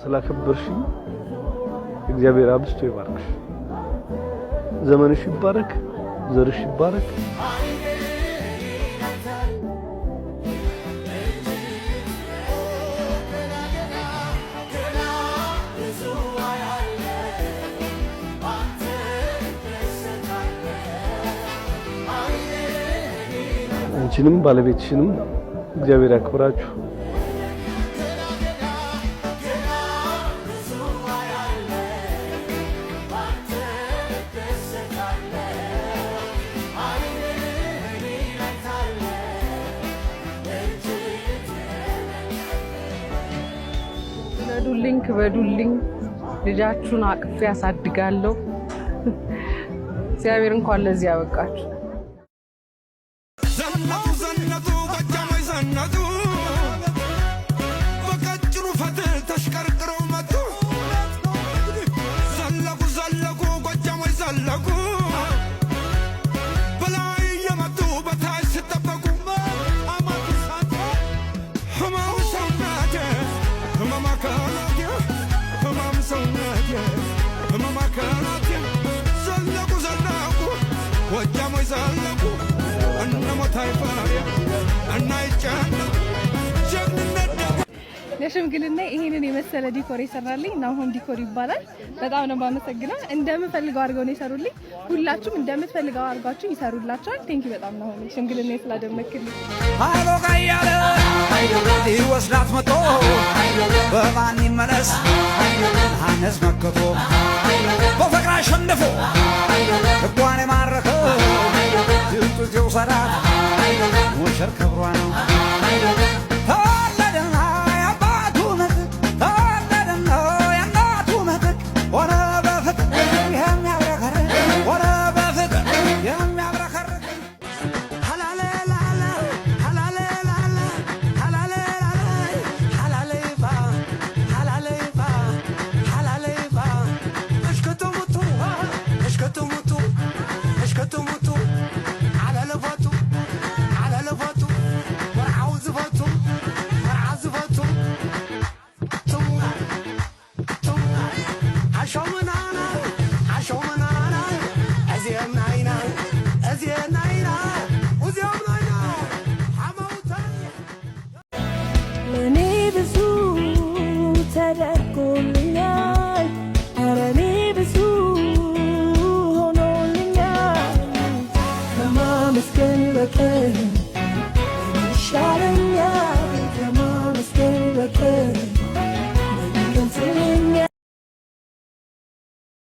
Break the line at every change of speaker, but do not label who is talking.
ስላከበርሽኝ እግዚአብሔር አብዝቶ ይባርክሽ። ዘመንሽ ይባረክ፣ ዘርሽ ይባረክ። አንቺንም ባለቤትሽንም እግዚአብሔር ያክብራችሁ።
በዱልኝ ልጃችሁን አቅፌ ያሳድጋለሁ። እግዚአብሔር እንኳን ለዚህ ያበቃችሁ።
ለሽምግልና ይሄንን የመሰለ ዲኮር ይሰራልኝ ናሆም ዲኮር ይባላል። በጣም ነው የማመሰግነው። እንደምፈልገው አድርገው ነው ይሰሩልኝ። ሁላችሁም እንደምትፈልገው አድርጋችሁ ይሰሩላችኋል። ቴንኪ በጣም ነው ሽምግልና ስላደመክልኝ።
ሃሎ ጋያለ ይወስዳት መጥቶ በማን ይመለስ ሐነስ መከቶ በፍቅር አሸንፎ ልቧን የማረከው ድምጡ ሲውሰዳት ሙሽር ክብሯ ነው።
ለኔ ብዙ ተደርጎልኛል